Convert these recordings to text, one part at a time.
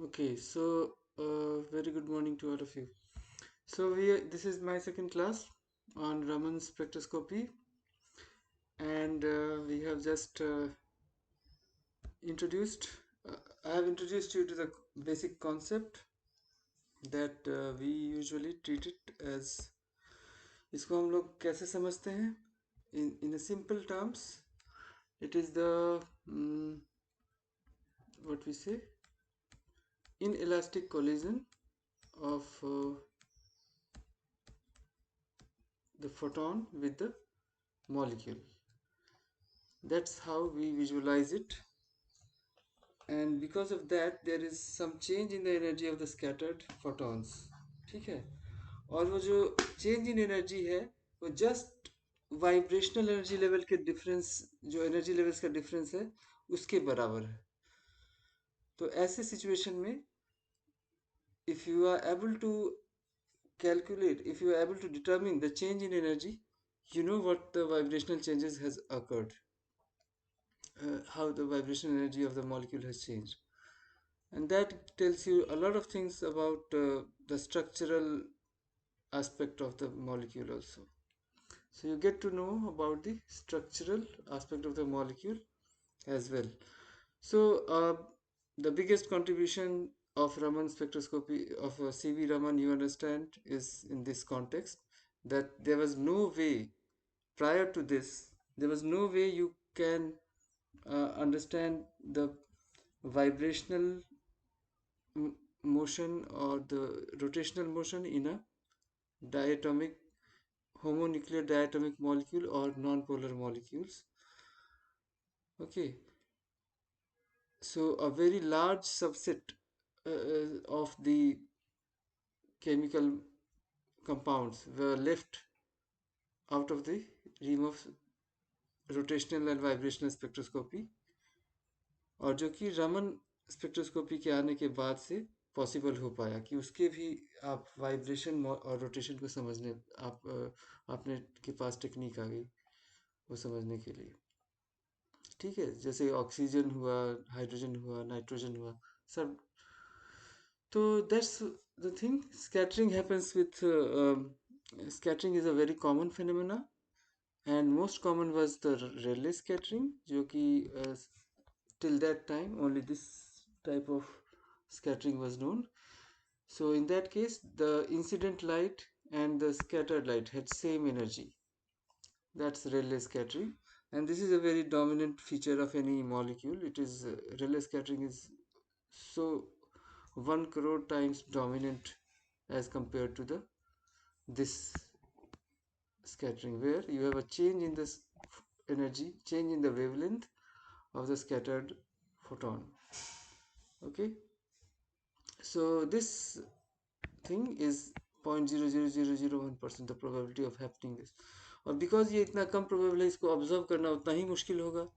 Okay, so very good morning to all of you. So this is my second class on Raman Spectroscopy, and we have just introduced. I have introduced you to the basic concept that we usually treat it as. इसको हम लोग कैसे समझते हैं? In a simple terms, it is the what we say inelastic collision of the photon with the molecule. That's how we visualize it, and because of that there is some change in the energy of the scattered photons. ठीक है, और वो जो change in energy है वो just vibrational energy level के difference, जो energy levels का डिफरेंस है उसके बराबर है. तो ऐसे सिचुएशन में if you are able to calculate, if you are able to determine the change in energy, you know what the vibrational changes has occurred, how the vibrational energy of the molecule has changed, and that tells you a lot of things about the structural aspect of the molecule also. So you get to know about the structural aspect of the molecule as well. So the biggest contribution of Raman spectroscopy of C.V. Raman, you understand, is in this context that there was no way prior to this, there was no way you can understand the vibrational motion or the rotational motion in a diatomic, homonuclear diatomic molecule or non-polar molecules. Okay, so a very large subset of the chemical compounds were left out of the realm of rotational and vibrational spectroscopy, और जो कि Raman spectroscopy के आने के बाद से possible हो पाया कि उसके भी आप वाइब्रेशन और रोटेशन को समझने आपने के पास टेक्निक आ गई वो समझने के लिए. ठीक है, जैसे ऑक्सीजन हुआ, हाइड्रोजन हुआ, नाइट्रोजन हुआ, सब. तो that's the thing. Scattering happens with scattering is a very common phenomena, and most common was the Rayleigh scattering, जो कि till that time only this type of scattering was known. So in that case the incident light and the scattered light had same energy. That's Rayleigh scattering, and this is a very dominant feature of any molecule. It is Rayleigh scattering is so 1 crore times dominant as compared to the this scattering, where you have a change in this energy, change in the wavelength of the scattered photon. Okay, so this thing is 0.00001% the probability of happening this, और because ये इतना कम probable है, इसको observe करना उतना ही मुश्किल होगा.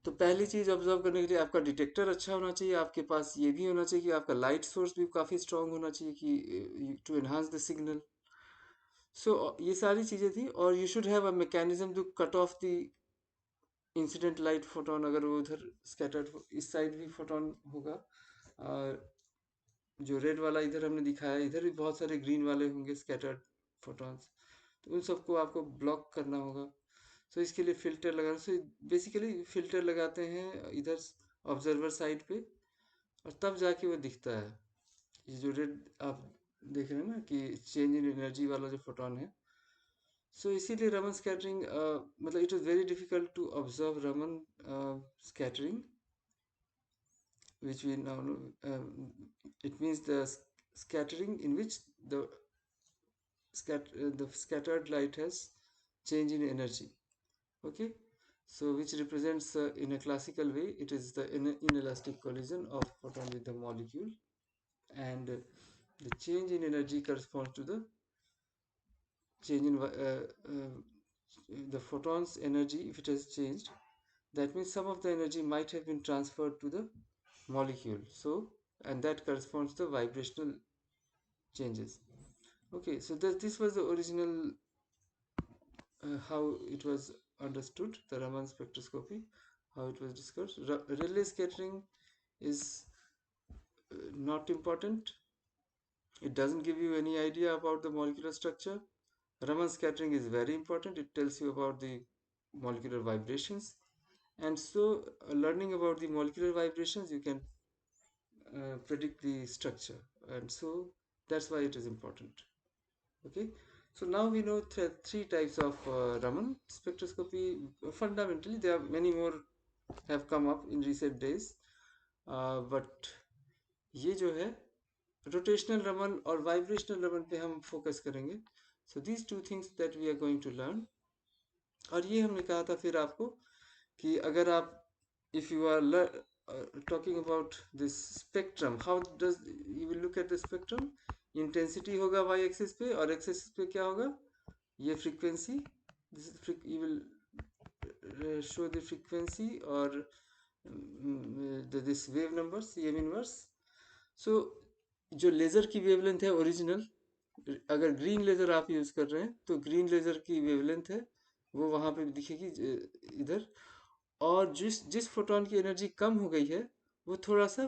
तो पहली चीज़ ऑब्जर्व करने के लिए आपका डिटेक्टर अच्छा होना चाहिए, आपके पास ये भी होना चाहिए कि आपका लाइट सोर्स भी काफ़ी स्ट्रांग होना चाहिए कि to enhance the signal. So ये सारी चीज़ें थी, और you should have a mechanism to cut off the incident light photon. अगर वो उधर स्कैटर्ड इस साइड भी फोटोन होगा, और जो रेड वाला इधर हमने दिखाया, इधर भी बहुत सारे ग्रीन वाले होंगे स्कैटर्ड फोटॉन्स, तो उन सबको आपको ब्लॉक करना होगा. सो इसके लिए फ़िल्टर लगाना. सो बेसिकली फ़िल्टर लगाते हैं इधर ऑब्जर्वर साइड पे, और तब जाके वो दिखता है. ये जो रेड आप देख रहे हैं ना कि चेंज इन एनर्जी वाला जो फोटोन है. सो इसीलिए रमन स्कैटरिंग, मतलब it was very difficult to observe Raman scattering, which we now know. It means the scattering in which the scattered light has change in energy. Okay, so which represents in a classical way, it is the inelastic collision of photon with the molecule, and the change in energy corresponds to the change in the photon's energy. If it has changed, that means some of the energy might have been transferred to the molecule. So, and that corresponds to vibrational changes. Okay, so this was the original how it was understood, the Raman spectroscopy, how it was discussed. Rayleigh scattering is not important. It doesn't give you any idea about the molecular structure. Raman scattering is very important. It tells you about the molecular vibrations. And so, learning about the molecular vibrations, you can predict the structure. And so, that's why it is important. Okay. So now we know three types of Raman spectroscopy. Fundamentally, there are many more have come up in recent days. But ये जो है rotational Raman और vibrational Raman पे हम focus करेंगे. So these two things that we are going to learn. और ये हमने कहा था फिर आपको कि अगर आप if you are talking about this spectrum, how does you will look at the spectrum. Intensity होगा वाई एक्सिस पे और एक्स एक्सिस पे क्या होगा, ये frequency. This you will show the frequency और this wave number c m inverse. So जो laser की वेवलेंथ है ओरिजिनल, अगर ग्रीन लेज़र आप यूज़ कर रहे हैं तो ग्रीन लेज़र की वेवलेंथ है वो वहाँ पे दिखेगी इधर. और जिस जिस फोटोन की एनर्जी कम हो गई है वो थोड़ा सा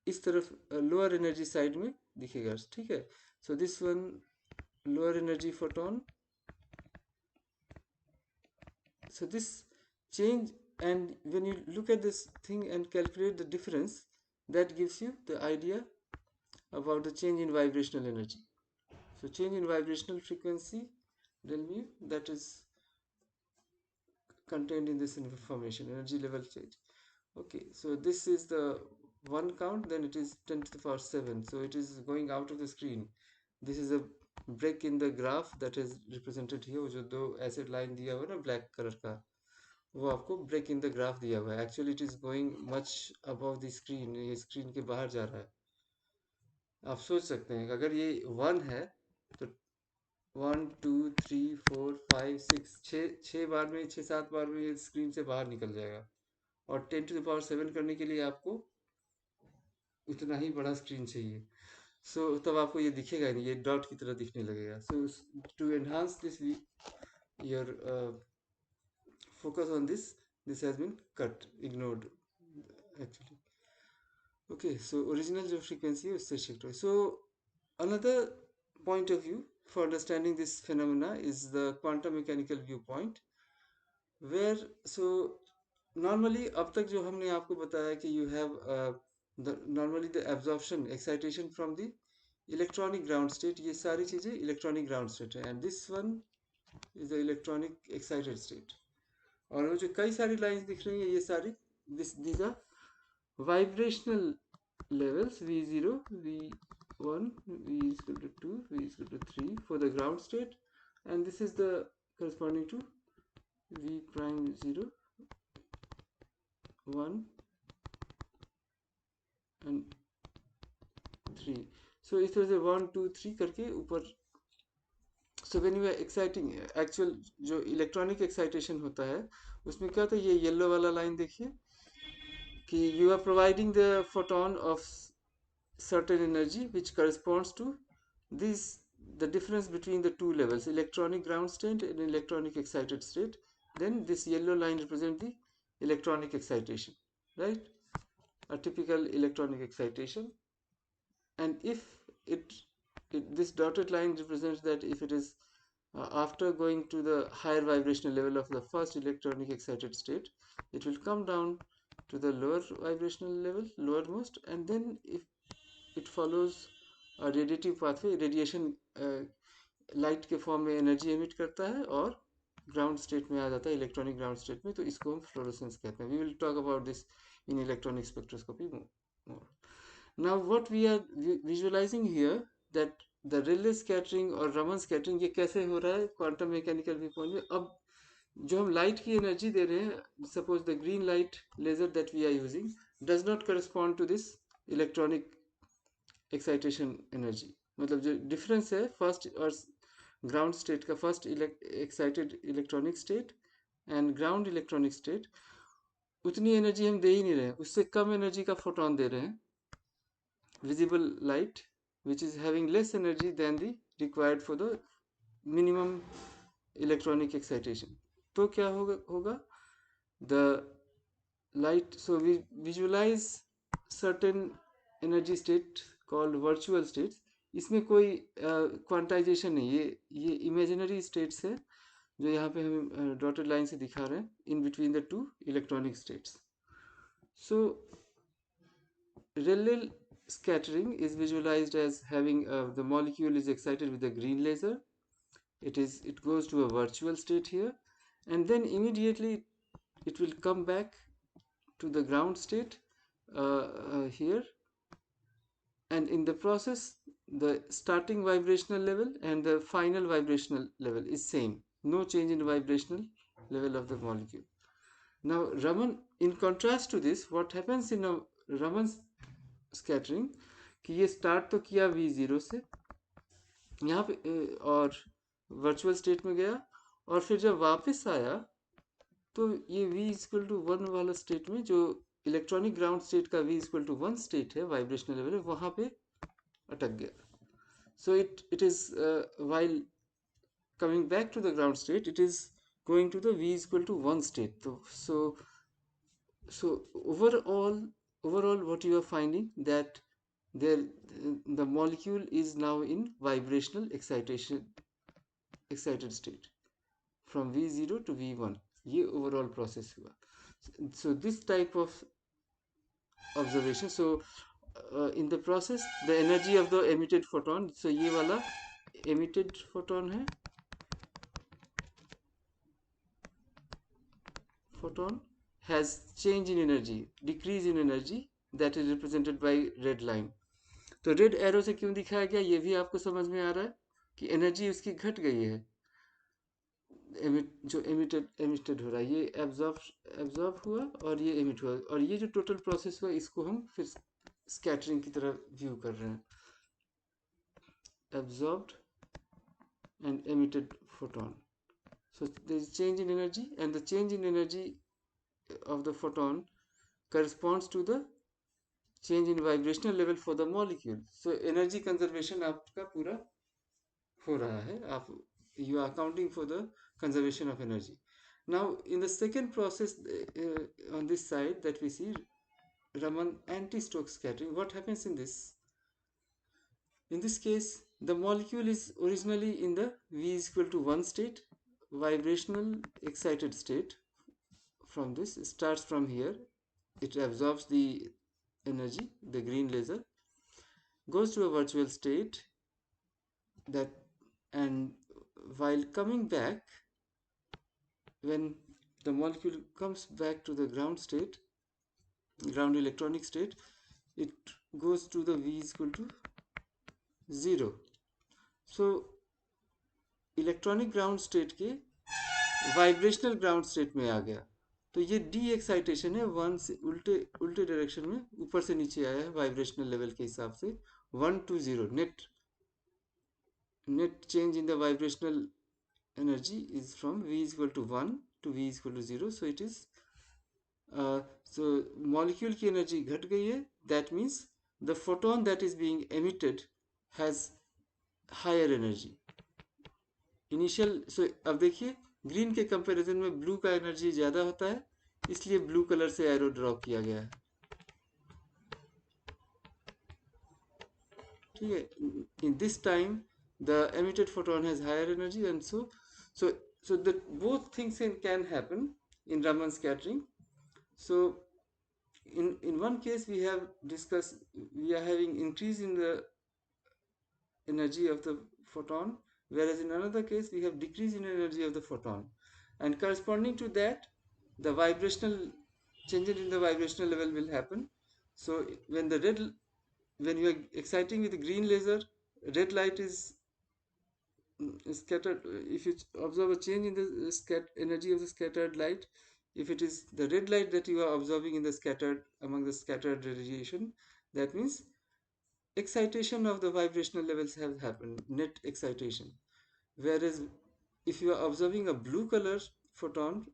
इस तरफ लोअर एनर्जी साइड में दिखेगा. ठीक है. So this one lower energy photon. So this change, and when you look at this thing and calculate the difference, that gives you the idea about the change in vibrational energy. So change in vibrational frequency del mu, that is contained in this information, energy level change. Okay, so this is the one count, then it is 10 to the power 7. So it is going out of the screen. This is a break in the graph that is represented here. जो दो acid line दिया हुआ ना black color का, वो आपको break in the graph दिया हुआ है. Actually it is going much above the screen, ये स्क्रीन के बाहर जा रहा है. आप सोच सकते हैं कि अगर ये 1 है तो 1 2 3 4 5 6 छः बार में, 6 7 बार में ये स्क्रीन से बाहर निकल जाएगा. और 10 to the power 7 करने के लिए आपको उतना ही बड़ा स्क्रीन चाहिए. सो तब आपको ये दिखेगा नहीं, ये डॉट की तरह दिखने लगेगा. So to enhance this your focus on this has been cut, ignored actually. Okay, so original जो frequency है उससे shift हो. So another point of view for understanding this phenomena is the quantum mechanical viewpoint, where so normally अब तक जो हमने आपको बताया कि you have normally the absorption excitation from the electronic ground state, ये सारी चीजें electronic ground state है, and this one is the electronic excited state. और वो जो कई सारी लाइंस दिख रही हैं ये सारी these are vibrational levels V0, V1, V is equal to 2, V is equal to 3 for the ground state, and this is the corresponding to V prime 0, 1 and 3. So इस तरह से 1 2 3 करके ऊपर. So when you are exciting actual जो electronic excitation होता है उसमें क्या होता है, ये येलो वाला लाइन देखिए कि you are providing the photon of certain energy which corresponds to this, the difference between the two levels, electronic ground state and electronic excited state. Then this yellow line represents the electronic excitation, right? A typical electronic excitation. And if it this dotted line represents that if it is after going to the higher vibrational level of the first electronic excited state, it will come down to the lower vibrational level, lowermost, and then if it follows a radiative pathway, radiation light के form में energy emit करता है और ground state में आ जाता है, electronic ground state में. तो इसको हम फ्लोरोसेंस कहते हैं. We will talk about this in electronic spectroscopy more. Now what we are visualizing here that the Rayleigh scattering और रमन स्कैटरिंग ये कैसे हो रहा है क्वांटम मैकेनिकल व्यू पॉइंट में. अब जो हम लाइट की एनर्जी दे रहे हैं, suppose the green light laser that we are using does not correspond to this electronic excitation energy. मतलब जो डिफरेंस है फर्स्ट और ग्राउंड स्टेट का, first excited electronic state and ground electronic state, उतनी एनर्जी हम दे ही नहीं रहे हैं, उससे कम एनर्जी का फोटोन दे रहे हैं, visible light which is having less energy than the required for the minimum electronic excitation. तो क्या होगा the light. So we visualize certain energy state called virtual states. इसमें कोई क्वांटाइजेशन नहीं, ये इमेजिनरी स्टेट्स है जो यहाँ पे हम डॉटेड लाइन से दिखा रहे हैं, in between the two electronic states. So Rayleigh scattering is visualized as having the molecule is excited with a green laser. It goes to a virtual state here, and then immediately it will come back to the ground state here, and in the process the starting vibrational level and the final vibrational level is same. No change in vibrational level of the molecule. Now Raman, in contrast to this, what happens in a Raman's scattering कि ये start तो किया V0 से यहाँ पे और virtual state में गया, और फिर जब वापस आया तो ये V इक्वल टू 1 वाला स्टेट में, जो इलेक्ट्रॉनिक ग्राउंड स्टेट का V इक्वल टू 1 स्टेट है वाइब्रेशनल लेवल है, वहाँ पे अटक गया. So it is while coming back to the ground state, it is going to the V equal to 1 state. So overall what you are finding that there the molecule is now in vibrational excited state from V0 to V1. ये overall process हुआ. So this type of observation. So in the process the energy of the emitted photon, so ये वाला emitted photon है, photon has change in energy, decrease in energy, that is represented by red line. तो red arrow से क्यों दिखाया गया, ये भी आपको समझ में आ रहा है कि एनर्जी उसकी घट गई है. जो एमिटेड हो रहा है, ये एब्जॉर्ब हुआ और ये एमिट हुआ, और ये जो टोटल प्रोसेस हुआ इसको हम फिर स्कैटरिंग की तरह व्यू कर रहे हैं. Absorbed and emitted photon. So there is change in energy, and the change in energy of the photon corresponds to the change in vibrational level for the molecule. So energy conservation आपका पूरा हो रहा है, आप you are accounting for the conservation of energy. Now in the second process on this side that we see Raman anti-Stokes scattering, what happens in this? In this case the molecule is originally in the V is equal to 1 state, vibrational excited state. From this, it starts from here, it absorbs the energy, the green laser, goes to a virtual state, that, and while coming back, when the molecule comes back to the ground state, ground electronic state, it goes to the V is equal to 0. So electronic ground state के vibrational ground state में आ गया. तो ये D excitation है, 1 से उल्टे direction में ऊपर से नीचे आया है वाइब्रेशनल लेवल के हिसाब से. 1 to 0 net change in the vibrational energy is from V is equal to 1 to V is equal to 0. So it is so molecule की energy घट गई है. That means the photon that is being emitted has higher energy. Initial. So अब देखिए green के comparison में blue का energy ज़्यादा होता है, इसलिए ब्लू कलर से एरो ड्रॉ किया गया है. ठीक है. In this time the emitted photon has higher energy, and so the both things can happen in Raman scattering. So in one case we have discussed, we are having increase in the energy of the photon, whereas in another case we have decrease in energy of the photon, and corresponding to that the vibrational changes in the vibrational level will happen. So when you are exciting with green laser, red light is scattered. If you observe a change in the energy of the scattered light, if it is the red light that you are observing in the scattered, among the scattered radiation, that means excitation of the vibrational levels have happened, net excitation. Whereas if you are observing a blue color photon,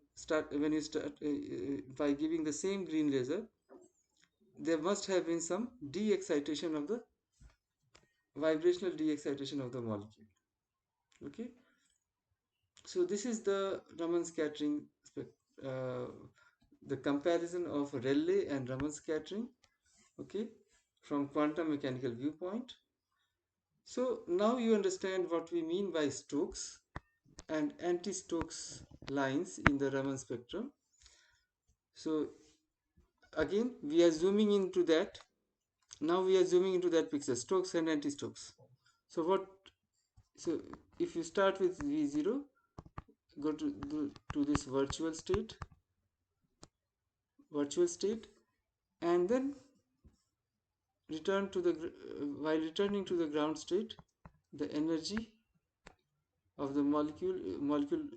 when you start by giving the same green laser, there must have been some de-excitation of the vibrational de-excitation of the molecule. Okay, so this is the Raman scattering, uh, the comparison of Rayleigh and Raman scattering. okay, from quantum mechanical viewpoint. So now you understand what we mean by Stokes and anti-Stokes lines in the Raman spectrum. So again we are zooming into that. Now we are zooming into that picture, Stokes and anti-Stokes. So if you start with V0, go to this virtual state, and then return to the while returning to the ground state, the energy of the molecule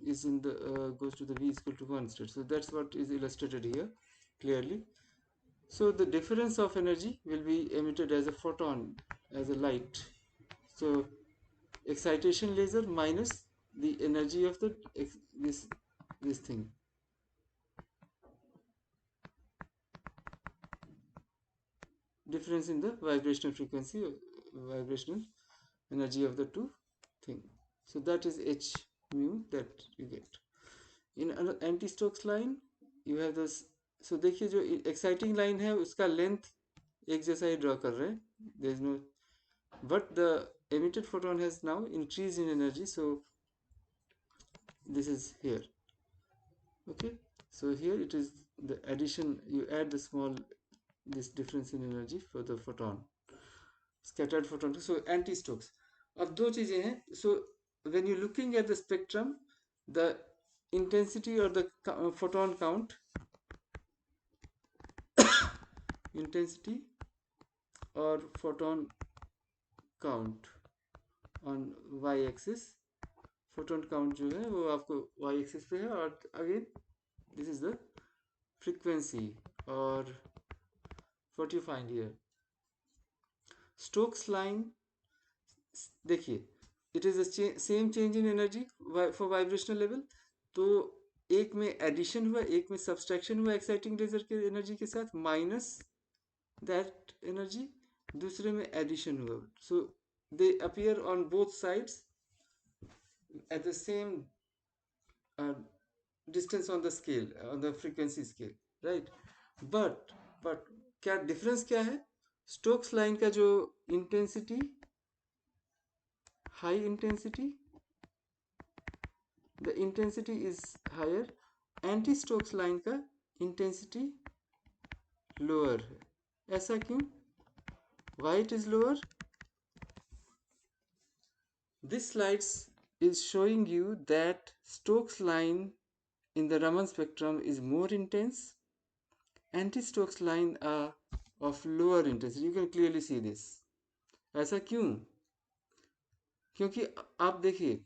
is in the goes to the V is equal to 1 state. So that's what is illustrated here clearly. So the difference of energy will be emitted as a photon, as a light. So excitation laser minus the energy of the this thing. Difference in the vibrational frequency, vibrational energy of the two thing. So that is h mu that you get. In anti-Stokes line you have this. So देखिए जो exciting line है उसका length एक जैसा ही draw कर रहे हैं. There is no, but the emitted photon has now increased in energy. So this is here, okay. So here it is the addition, you add the small this difference in energy for the photon, scattered photon. So anti-Stokes. अब दो चीजें हैं. So when you're looking at the spectrum, the intensity or the photon count, intensity or photon count on y-axis, photon count जो है वो आपको y-axis पे है, और again this is the frequency or what you find here. Stokes line, देखिए it is the same change in energy for vibrational level. तो एक में एडिशन हुआ, एक में सब्सट्रैक्शन हुआ एक्साइटिंग लेजर के एनर्जी के साथ, माइनस दैट एनर्जी, दूसरे में एडिशन हुआ. So they appear on both sides at the same uh, distance on the scale, on the frequency scale, right? but क्या डिफरेंस क्या है? स्टोक्स लाइन का जो intensity, high intensity, the intensity is higher. Anti Stokes line का intensity lower है. ऐसा क्यों? why it is lower? This slides is showing you that Stokes line in the Raman spectrum is more intense. Anti-Stokes line are of lower intensity. You can clearly see this. ऐसा क्यों? क्योंकि आप देखिए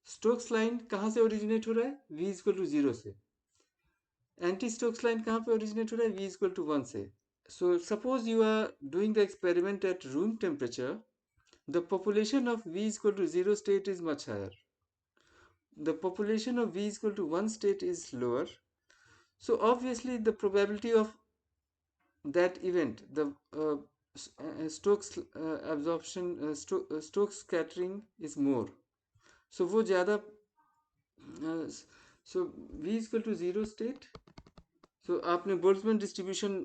Stokes line कहाँ से originate हो रहा है? V is equal to 0 से. एंटी स्टोक्स लाइन कहाँ पे ओरिजिनेट हो रहा है? V is equal to 1 से. So suppose you are doing the experiment at room temperature, the population of V is equal to 0 state is much higher. The population of V is equal to 1 state is lower. So obviously the probability of that event, the Stokes absorption, Stokes scattering is more. So वो ज़्यादा, so V is equal to 0 state. So आपने Boltzmann distribution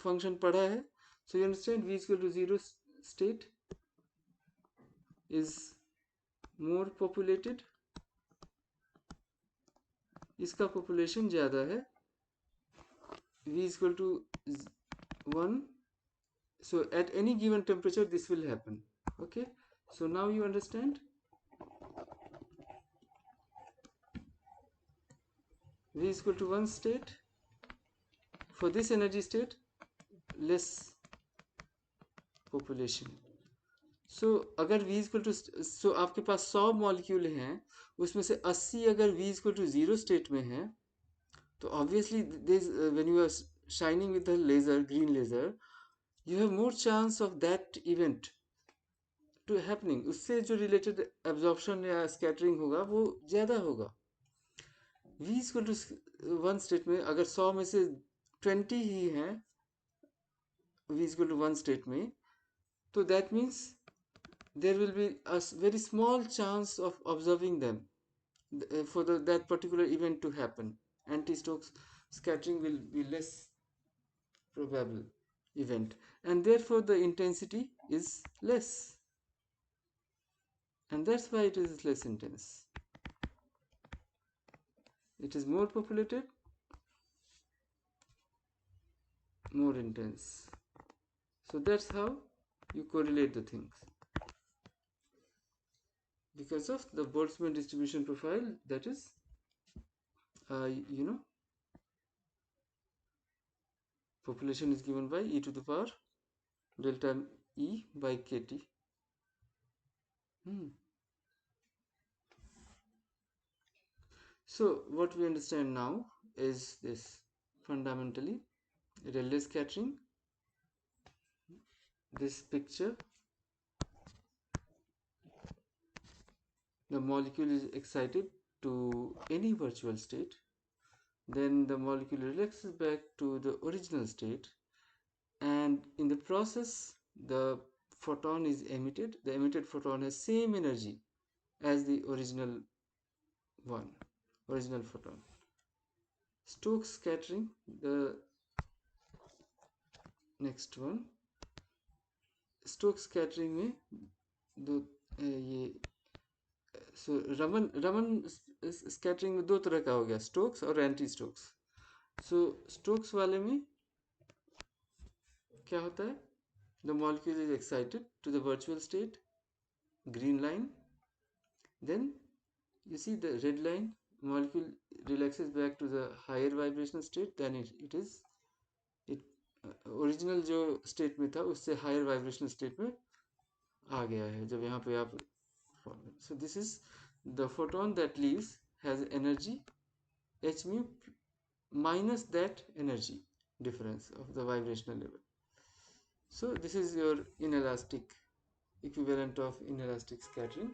function पढ़ा है. So you understand V is equal to 0 state is more populated. इसका population ज़्यादा है. V is equal to 1. So at any given temperature this will happen. Okay. So now you understand. V is equal to 1 state. For this energy state, less population. So अगर V is equal to, so आपके पास 100 molecule हैं, उसमें से 80 अगर V is equal to 0 state में है, तो obviously this, when you are shining with the laser, green laser, you have more chance of that event to happening. उससे जो related absorption या scattering होगा वो ज़्यादा होगा. V is equal to 1 state में अगर 100 में से 20 ही हैं V is equal to 1 state में, तो that means there will be a very small chance of observing them for that particular event to happen. Anti-Stokes scattering will be less probable. event, and therefore the intensity is less, and that's why it is less intense. It is more populated, more intense. So that's how you correlate the things. Because of the Boltzmann distribution profile, that is, you know, population is given by e to the power delta E by kt. So what we understand now is this: fundamentally, Rayleigh scattering, this picture, the molecule is excited to any virtual state, then the molecule relaxes back to the original state, and in the process the photon is emitted. The emitted photon has same energy as the original one, original photon. Stokes scattering, the next one. Stokes scattering में दो ये सो Raman scattering में दो तरह का हो गया, Stokes और एंटी स्टोक्स. सो स्टोक्स वाले में क्या होता है? The molecule is excited to the virtual state, green line, then you see the red line, molecule relaxes back to the higher vibrational state, then it is original जो state में था उससे higher vibrational state में आ गया है जब यहाँ पे आप. So this is the photon that leaves has energy h mu minus that energy difference of the vibrational level. So this is your inelastic equivalent of inelastic scattering.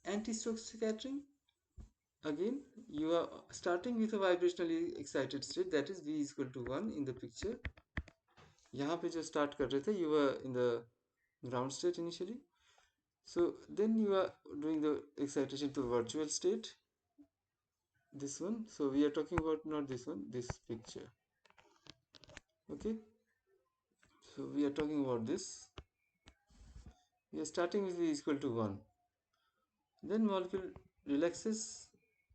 Anti-Stokes scattering, again you are starting with a vibrationally excited state, that is V is equal to 1 in the picture. यहाँ पे जो start कर रहे थे, you were in the ground state initially. So then you are doing the excitation to virtual state, this one. So we are talking about not this one, this picture. Okay, so we are talking about this. We are starting with V is equal to 1. Then molecule relaxes,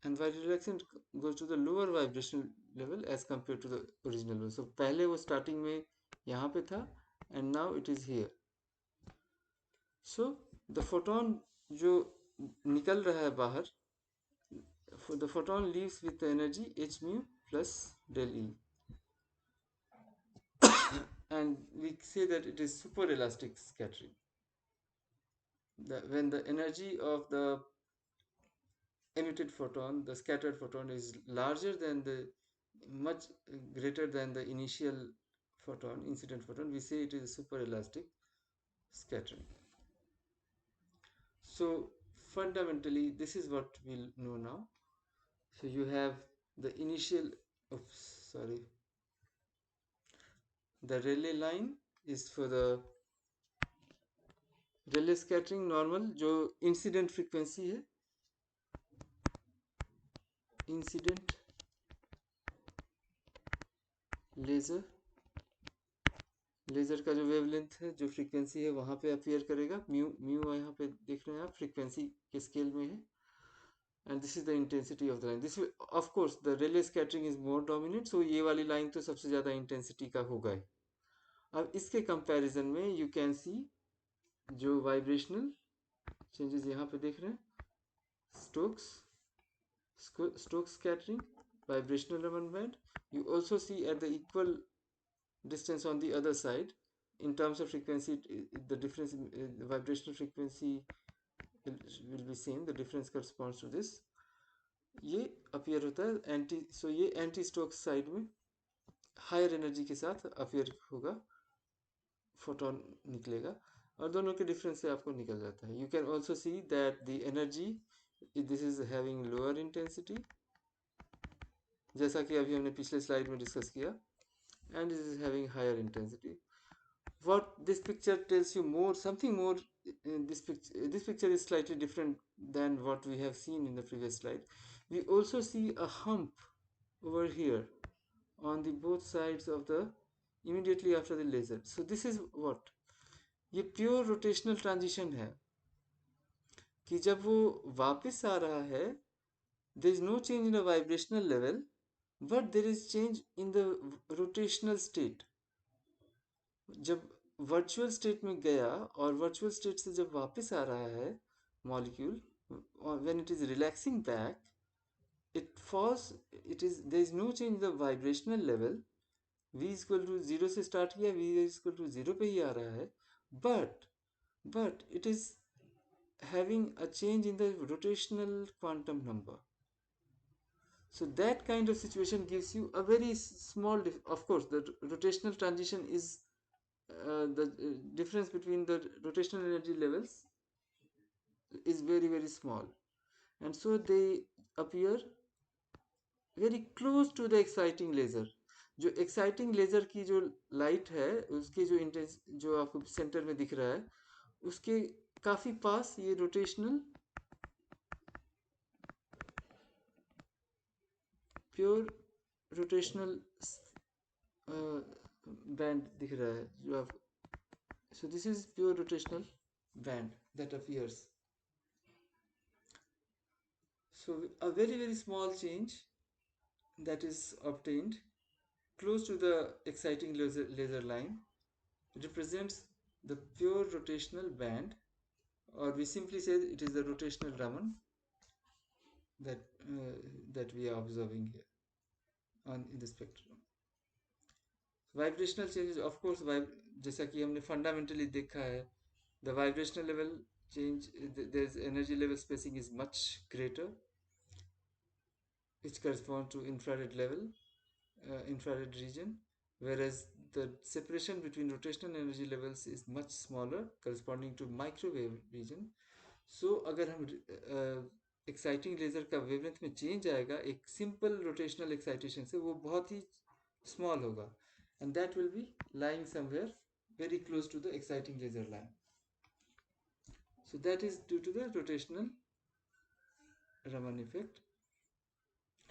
and while relaxing goes to the lower vibrational level as compared to the original one. So पहले वो starting में यहाँ पे था, and now it is here. So the photon जो निकल रहा है बाहर, the photon leaves with the energy h mu plus del E, and we say that it is super elastic scattering. When the energy of the emitted photon, the scattered photon, is larger than the much greater than the initial photon, incident photon, we say it is super elastic scattering. So fundamentally this is what we'll know now. So you have the initial, the Rayleigh line is for the Rayleigh scattering normal जो incident frequency है, incident laser का जो wavelength है, जो frequency है वहाँ पे appear करेगा. म्यू यहाँ पे देख रहे हैं आप, फ्रीक्वेंसी के स्केल में है, and this is the intensity of the line. This will, of course the Rayleigh scattering is more dominant, so ये वाली लाइन तो सबसे ज़्यादा इंटेंसिटी का होगा ही. अब इसके कंपैरिजन में यू कैन सी जो वाइब्रेशनल चेंजेस यहाँ पे देख रहे हैं, Stokes scattering, vibrational Raman band. You also see at the equal distance on the other side, in terms of frequency, the difference in the vibrational frequency will be same. The difference corresponds to this. ये appear होता है anti, सो ये anti Stokes side में higher energy के साथ appear होगा, photon निकलेगा, और दोनों के डिफरेंस से आपको निकल जाता है. You can also see that the energy, this is having lower intensity, जैसा कि अभी हमने पिछले स्लाइड में डिस्कस किया, and this is having higher intensity. What this picture tells you more, something more in this picture is slightly different than what we have seen in the previous slide. We also see a hump over here on the both sides of the immediately after the laser. So this is what, ये pure rotational transition है कि जब वो वापस आ रहा है, there is no change in the vibrational level, but there is change in the rotational state. जब virtual state में गया और वर्चुअल स्टेट से जब वापस आ रहा है molecule, when it is relaxing back, it falls, it is, there is no change in the vibrational level. v is equal to 0 से स्टार्ट किया, v is equal to 0 पे ही आ रहा है, but it is having a change in the rotational quantum number. So that kind of situation gives you a very small of course the rotational transition is the difference between the rotational energy levels is very small, and so they appear very close to the exciting laser. जो exciting laser की जो light है उसके जो intense जो आपको centre में दिख रहा है उसके काफी पास ये rotational pure rotational band दिख रहा है जो आप, so this is pure rotational band that appears. So a very small change that is obtained close to the exciting laser line represents the pure rotational band, or we simply say it is the rotational Raman that that we are observing here on in the spectrum. Vibrational changes, of course, जैसा कि हमने fundamentally देखा है, the vibrational level change, there's energy level spacing is much greater, which corresponds to infrared level, infrared region, whereas the separation between rotational energy levels is much smaller, corresponding to microwave region. So अगर हम exciting laser का wavelength में change आएगा एक simple rotational excitation से, वो बहुत ही small होगा, and that will be lying somewhere very close to the exciting laser line. So that is due to the rotational Raman effect.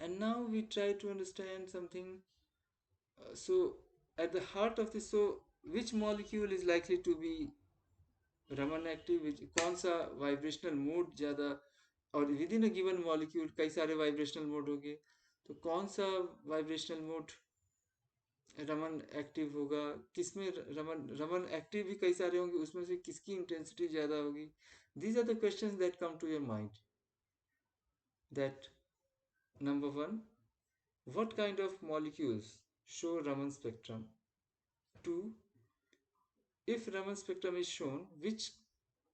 And now we try to understand something. So at the heart of this, so which molecule is likely to be Raman active, कौन सा vibrational mode ज़्यादा, और with in a given molecule कई सारे vibrational mode होंगे, तो कौन सा वाइब्रेशनल मोड रमन एक्टिव होगा, किसमें रमन रमन एक्टिव भी कई सारे होंगे, उसमें से किसकी इंटेंसिटी ज़्यादा होगी. These are the questions that come to your mind. That number one, what kind of molecules show Raman spectrum? 2. If Raman spectrum is shown, which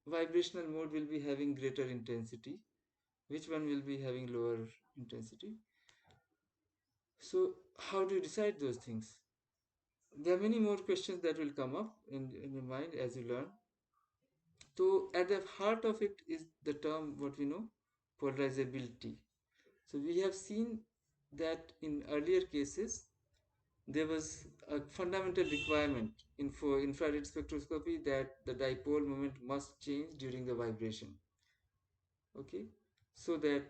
vibrational mode will be having greater intensity? Which one will be having lower intensity? So how do you decide those things? There are many more questions that will come up in your mind as you learn. So at the heart of it is the term what we know, polarizability. So we have seen that in earlier cases there was a fundamental requirement for infrared spectroscopy that the dipole moment must change during the vibration, okay, so that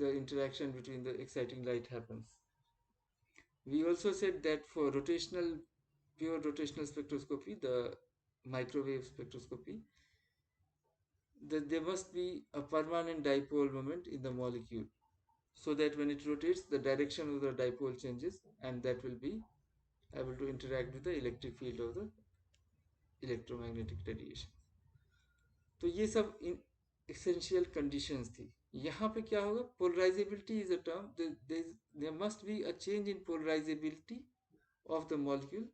the interaction between the exciting light happens. We also said that for pure rotational spectroscopy, the microwave spectroscopy, that there must be a permanent dipole moment in the molecule, so that when it rotates, the direction of the dipole changes, and that will be able to interact with the electric field of the electromagnetic radiation. तो ये सब essential conditions थी. यहाँ पे क्या होगा, polarizability is a term, there must be a change in polarizability of the molecule,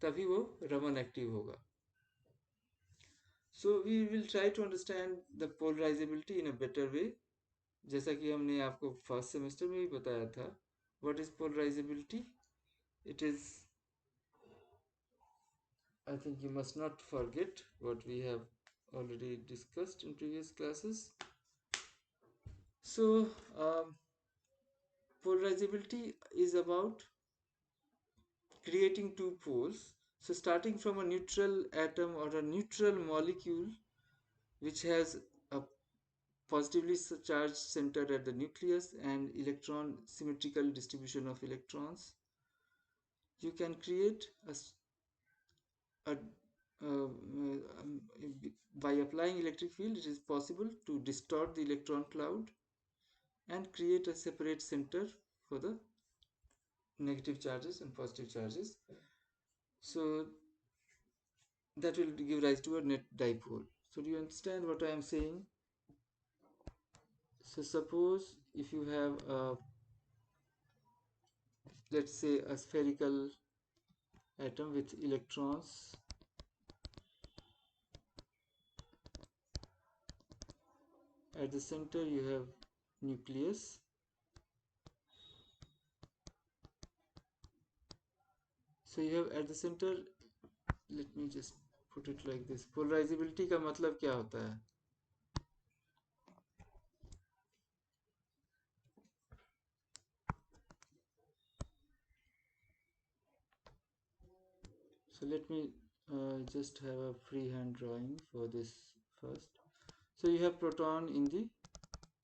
तभी वो Raman active होगा. So we will try to understand the polarizability in a better way, जैसा कि हमने आपको फर्स्ट सेमेस्टर में भी बताया था. What is polarizability? It is, I think you must not forget what we have already discussed in previous classes. So polarizability is about creating two poles. So starting from a neutral atom or a neutral molecule which has a positively charged center at the nucleus and electron symmetrical distribution of electrons, you can create a a, by applying electric field, it is possible to distort the electron cloud and create a separate center for the negative charges and positive charges. So that will give rise to a net dipole. So do you understand what I am saying? So suppose if you have a, let's say, a spherical atom with electrons, at the center you have nucleus. So you have at the center, let me just put it like this, polarizability का मतलब क्या होता है? So let me just have a freehand drawing for this first. So you have proton in the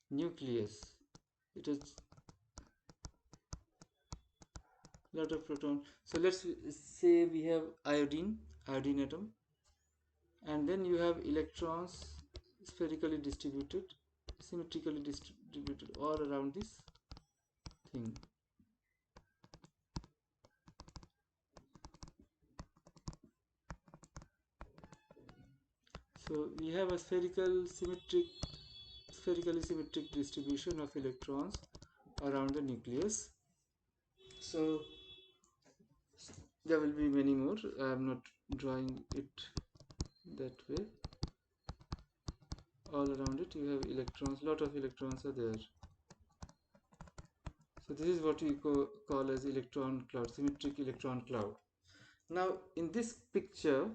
nucleus. It is lot of proton. So let's say we have iodine atom, and then you have electrons spherically distributed, symmetrically distributed all around this thing. So we have a spherically symmetric distribution of electrons around the nucleus. So there will be many more. I am not drawing it that way. All around it you have electrons, lot of electrons are there. So this is what we call as electron cloud, symmetric electron cloud. Now in this picture,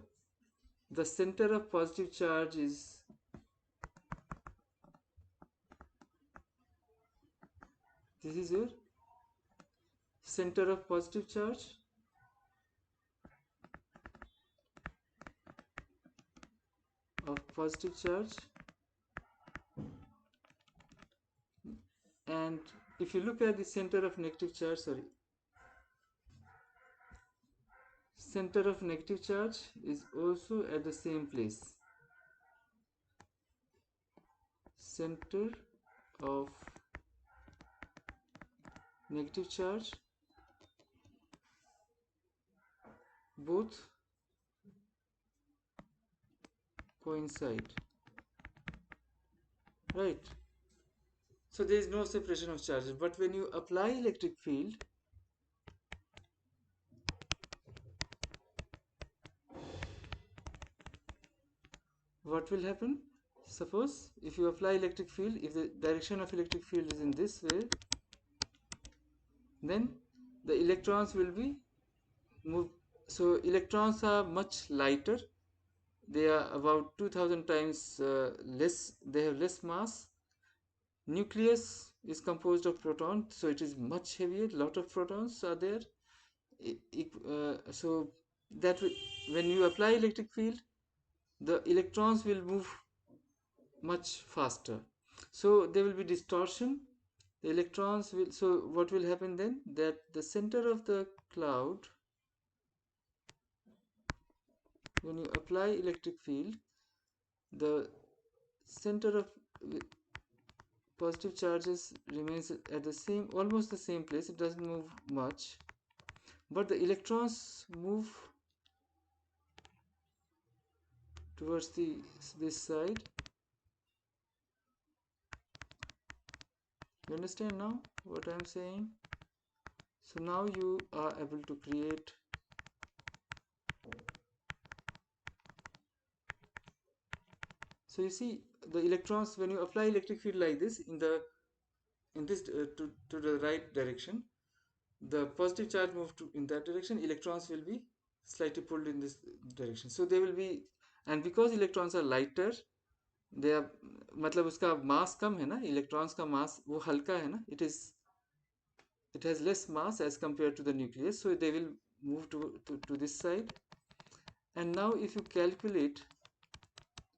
the center of positive charge is, this is your center of positive charge, and if you look at the center of negative charge, center of negative charge is also at the same place. Center of negative charge, both coincide, right? So there is no separation of charges. But when you apply electric field, what will happen? Suppose if you apply electric field, if the direction of electric field is in this way, then the electrons will be moved. So electrons are much lighter. They are about 2000 times less, they have less mass. Nucleus is composed of protons, so it is much heavier. Lot of protons are there. So that when you apply electric field, the electrons will move much faster. So there will be distortion. The electrons will, so what will happen then? That the center of the cloud, when you apply electric field, the center of positive charges remains at the same, almost the same place. It doesn't move much, but the electrons move towards this side. You understand now what I am saying? So now you are able to create so you see the electrons, when you apply electric field like this in this to the right direction, the positive charge move to in that direction, electrons will be slightly pulled in this direction. So they will be, and because electrons are lighter, they are, मतलब उसका mass कम है ना, electrons का mass वो हल्का है ना, it has less mass as compared to the nucleus, so they will move to this side. And now if you calculate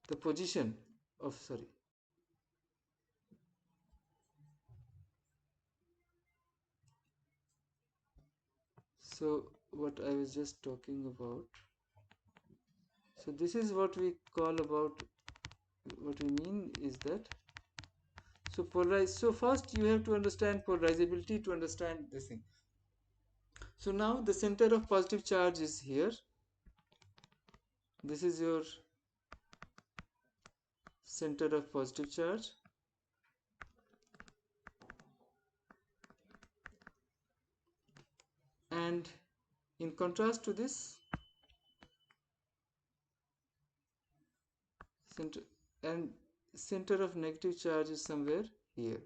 the position of, so what I was just talking about, So this is what we call about, what we mean is that, so polarize. So first you have to understand polarizability to understand this thing. So now the center of positive charge is here. This is your center of positive charge, and in contrast to this, center and center of negative charge is somewhere here.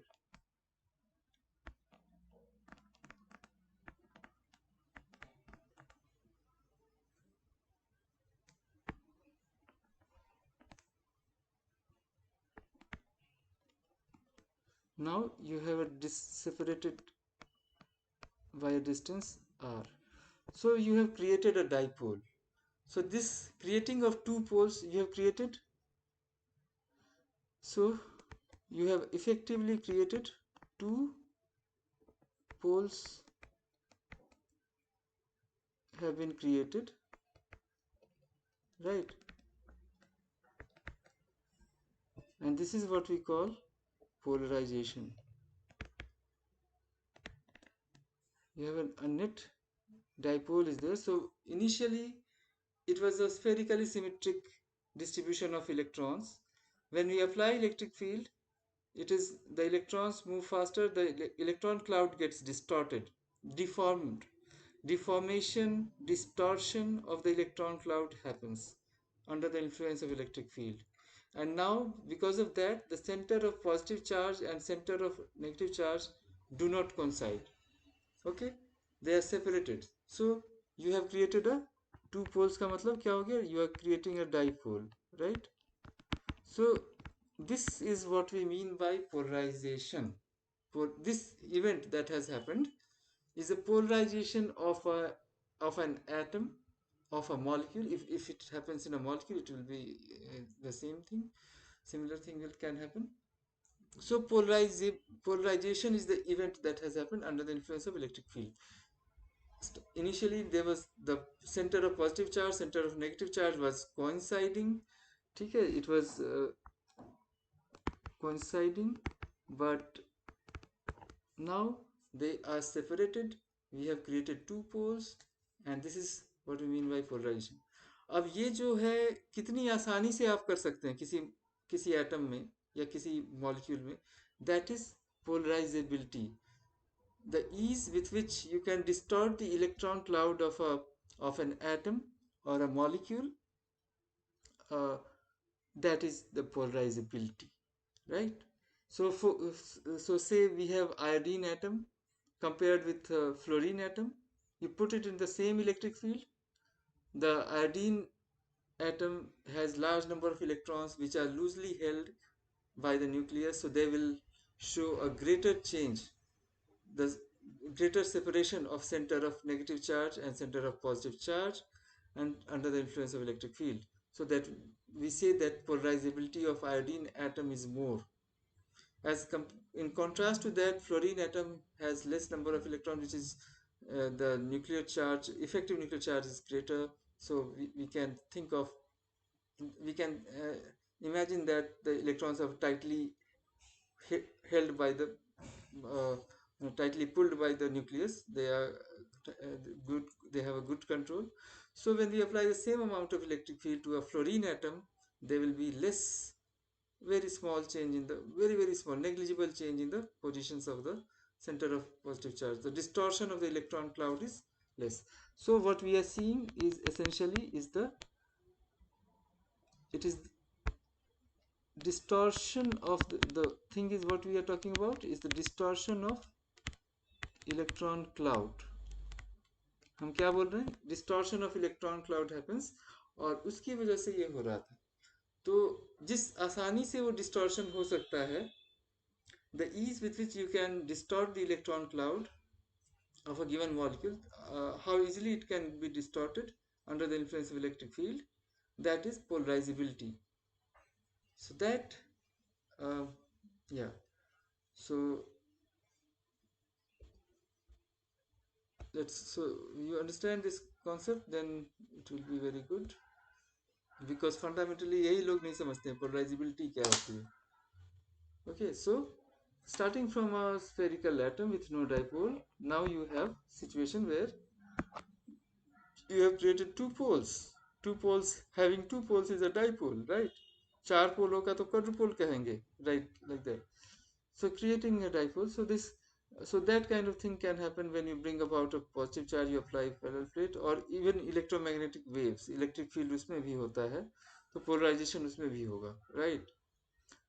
Now you have a separated by a distance r. So you have created a dipole. So this creating of two poles you have created. So you have effectively created two poles have been created, right? And this is what we call polarization. You have a net dipole is there. So initially it was a spherically symmetric distribution of electrons. When we apply electric field, it is the electrons move faster, the electron cloud gets distorted, deformed. Deformation, distortion of the electron cloud happens under the influence of electric field. And now because of that, the center of positive charge and center of negative charge do not coincide. Okay, they are separated. So you have created a two poles का मतलब क्या हो गया? You are creating a dipole, right? So this is what we mean by polarization. For this event that has happened is a polarization of an atom, of a molecule. If it happens in a molecule, it will be the same thing. Similar thing can happen. So polarization is the event that has happened under the influence of electric field. Initially there was the center of positive charge, center of negative charge was coinciding. Okay, it was coinciding, but now they are separated. We have created two poles, and this is what we mean by polarization. अब ये जो है कितनी आसानी से आप कर सकते हैं किसी किसी एटम में या किसी मॉलिक्यूल में, that is polarizability. The ease with which you can distort the electron cloud of an atom or a molecule, uh, that is the polarizability, right? So so say we have iodine atom compared with fluorine atom. You put it in the same electric field. The iodine atom has large number of electrons which are loosely held by the nucleus, so they will show a greater change, the greater separation of center of negative charge and center of positive charge, and under the influence of electric field. So that we say that polarizability of iodine atom is more. In contrast to that, fluorine atom has less number of electrons, which is the nuclear charge, effective nuclear charge is greater. So we can think of, we can imagine that the electrons are tightly held by the uh, tightly pulled by the nucleus. They are good, they have a good control. So when we apply the same amount of electric field to a fluorine atom, there will be less, very small change in the, very small negligible change in the positions of the center of positive charge. The distortion of the electron cloud is less. So what we are seeing is essentially is the, it is distortion of the thing is what we are talking about is the distortion of electron cloud. हम क्या बोल रहे हैं? Distortion of electron cloud happens, और उसकी वजह से ये हो रहा था. तो जिस आसानी से वो डिस्टॉर्शन हो सकता है, the ease with which you can distort the electron cloud of a given molecule, how easily it can be distorted under the influence of electric field, that is polarizability. So that uh, yeah, so that's, so you understand this concept, then it will be very good. Because fundamentally यही लोग नहीं समझते हैं polarisability क्या होती है. Okay, so starting from a spherical atom with no dipole, now you have situation where you have created two poles. Two poles, having two poles is a dipole, right? चार पोलों का तो quadrupole कहेंगे, right? Like that. So creating a dipole, so that kind of thing can happen when you bring about a positive charge, you apply parallel plate, or even electromagnetic waves, electric field उसमें भी होता है, तो polarization उसमें भी होगा, right?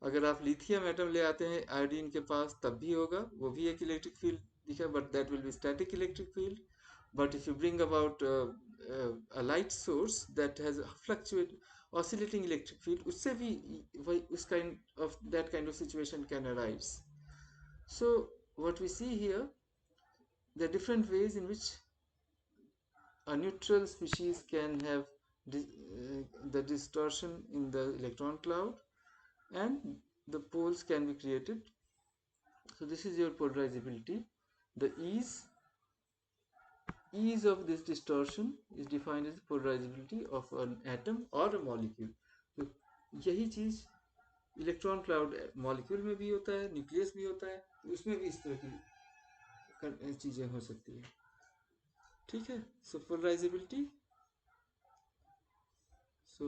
अगर आप लिथियम एटम ले आते हैं आयोडीन के पास तब भी होगा, वो भी एक इलेक्ट्रिक फील्ड दिखा, but that will be static electric field. But if you bring about a light source that has fluctuate oscillating electric field, उससे भी वही उस kind of that kind of situation can arise. So what we see here, the different ways in which a neutral species can have the distortion in the electron cloud, and the poles can be created. So this is your polarizability. The ease of this distortion is defined as the polarizability of an atom or a molecule. तो यही चीज electron cloud molecule में भी होता है, nucleus भी होता है, तो उसमें भी इस तरह की चीजें हो सकती है. ठीक है. So polarisability, so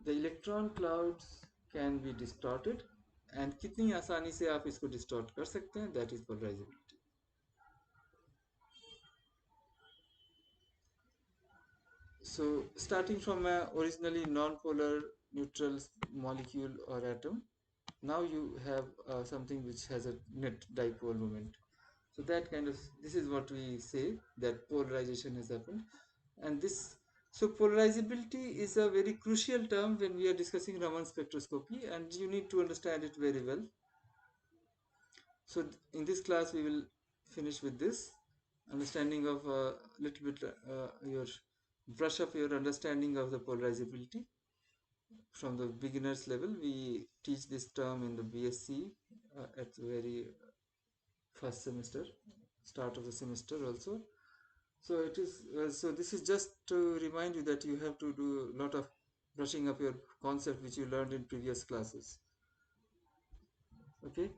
the electron clouds can be distorted, and कितनी आसानी से आप इसको डिस्टॉर्ट कर सकते हैं, that is polarisability. So starting from a originally non-polar neutral molecule or atom, now you have something which has a net dipole moment. So that kind of, this is what we say, that polarization has happened. And this, so polarizability is a very crucial term when we are discussing Raman spectroscopy, and you need to understand it very well. So in this class we will finish with this understanding of a little bit your brush up your understanding of the polarizability from the beginners level. We teach this term in the BSc at the very first semester, start of the semester also. So it is so this is just to remind you that you have to do a lot of brushing up your concept which you learned in previous classes. Okay,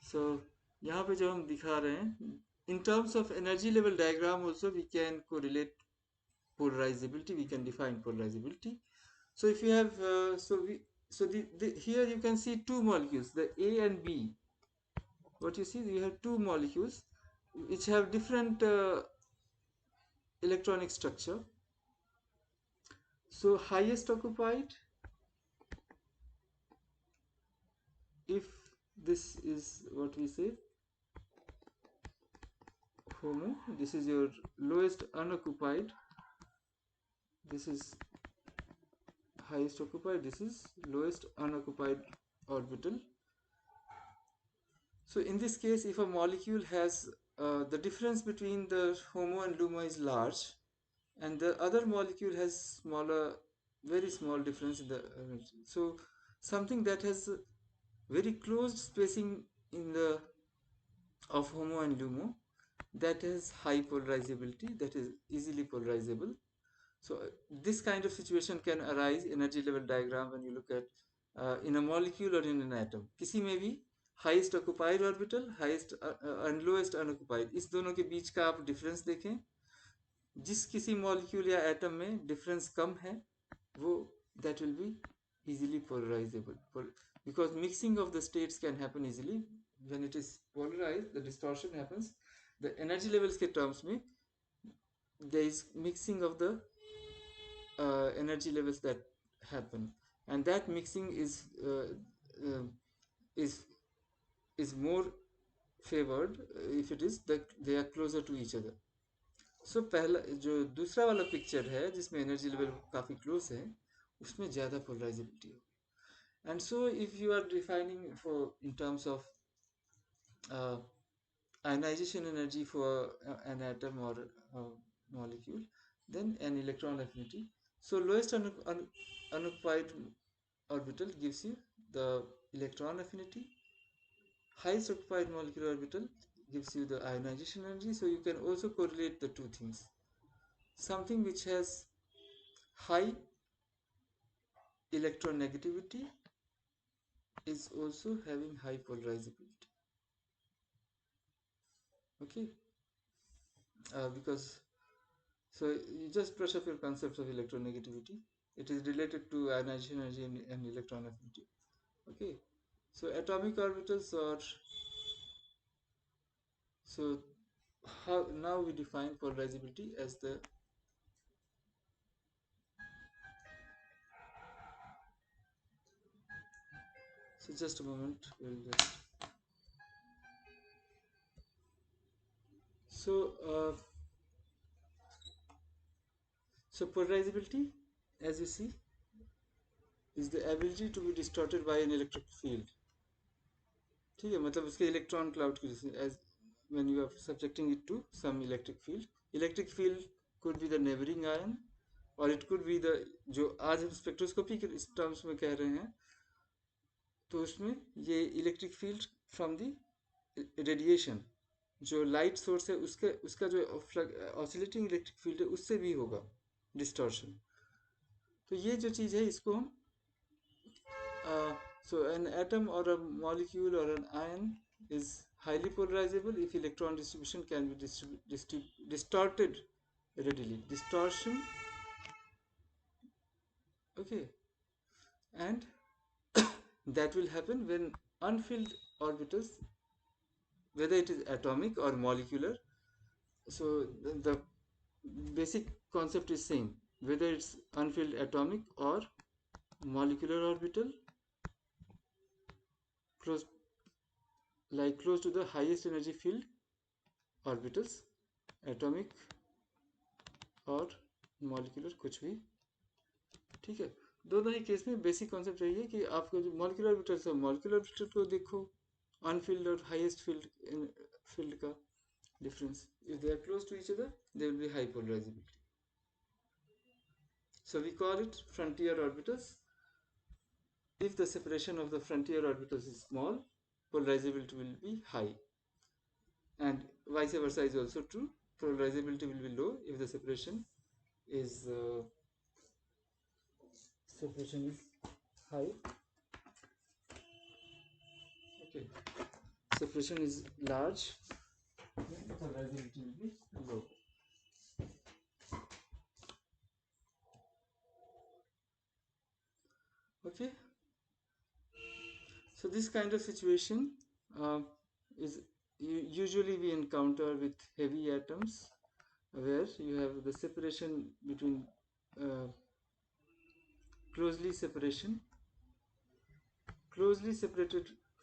so यहाँ पे जो हम दिखा रहे हैं, in terms of energy level diagram also we can correlate polarizability, we can define polarizability. So if you have here you can see two molecules, the A and B. What you see, you have two molecules which have different electronic structure. So highest occupied, if this is what we say HOMO, this is your lowest unoccupied, this is highest occupied, this is lowest unoccupied orbital. So in this case, if a molecule has the difference between the HOMO and LUMO is large, and the other molecule has smaller, very small difference in the so something that has very closed spacing in the of HOMO and LUMO, that has high polarizability, that is easily polarizable. So this kind of situation can arise energy level diagram when you look at in a molecule or in an atom. किसी में भी highest occupied orbital, highest and lowest unoccupied, इस दोनों के बीच का आप difference देखें. जिस किसी molecule या atom में difference कम है, वो that will be easily polarizable, because mixing of the states can happen easily. When it is polarized, the distortion happens. The energy levels के terms में there is mixing of the energy levels that happen, and that mixing uh, is is more favored if it is that they are closer to each other. So पहला जो दूसरा वाला picture है जिसमें energy level काफ़ी close है, उसमें ज़्यादा पोलराइजेबिलिटी होगी. And so if you are defining for in terms of uh, ionization energy for an atom or molecule, then an electron affinity. So lowest unoccupied orbital gives you the electron affinity. Highest occupied molecular orbital gives you the ionization energy. So you can also correlate the two things. Something which has high electronegativity is also having high polarizability. Okay, because so you just brush up your concepts of electronegativity. It is related to ionization energy and electron affinity. Okay, so atomic orbitals are, so how now we define polarizability as the, so just a moment, we'll just, so so polarizability, as you see, is the ability to be distorted by an electric field. ठीक है, मतलब उसके electron cloud की जैसे, as when you are subjecting it to some electric field could be the neighboring ion, और it could be the, जो आज हम स्पेक्ट्रोस्कोपी के इस टर्म्स में कह रहे हैं, तो उसमें ये electric field from the radiation, जो लाइट सोर्स है उसके उसका जो ऑसिलेटिंग इलेक्ट्रिक फील्ड है उससे भी होगा डिस्टॉर्शन. तो ये जो चीज़ है इसको हम so an atom or a molecule or an ion is highly polarizable if electron distribution can be distorted readily. Distortion, okay, and that will happen when unfilled orbitals, whether it is atomic or molecular. So the basic concept is same, whether it's unfilled atomic or molecular orbital, close, like close to the highest energy field orbitals, atomic और molecular कुछ भी. ठीक है, दोनों ही case में basic concept यही है कि आपको जो मॉलिक्यूलर ऑर्बिटल है, मॉलिक्यूलर ऑर्बिटल को देखो, अनफिल्ड और हाईएस्ट फील्ड का difference. If they are close to each other, there will be high polarizability. So we call it frontier orbitals. If the separation of the frontier orbitals is small, polarizability will be high. And vice versa is also true. Polarizability will be low if the separation is high. Okay. Separation is large, polarizability will be low. Okay, so this kind of situation is usually we encounter with heavy atoms, where you have the separation between closely separated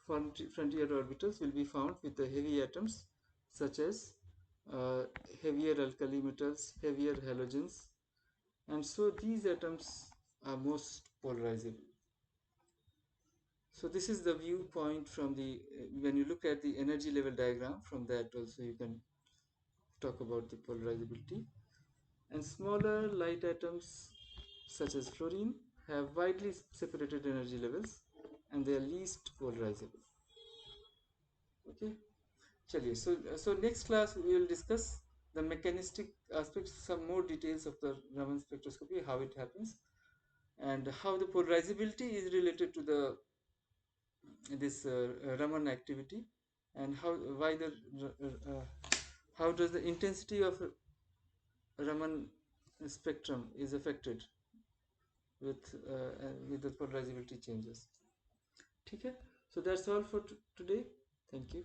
frontier orbitals will be found with the heavy atoms such as heavier alkali metals, heavier halogens, and so these atoms are most polarizable. So this is the viewpoint from the, when you look at the energy level diagram, from that also you can talk about the polarizability. And smaller light atoms such as fluorine have widely separated energy levels and they are least polarizable. Okay, chaliye, so next class we will discuss the mechanistic aspects, some more details of the Raman spectroscopy, how it happens, and how the polarizability is related to the this Raman activity, and how does the intensity of Raman spectrum is affected with the polarizability changes. ठीक है, so that's all for today. Thank you.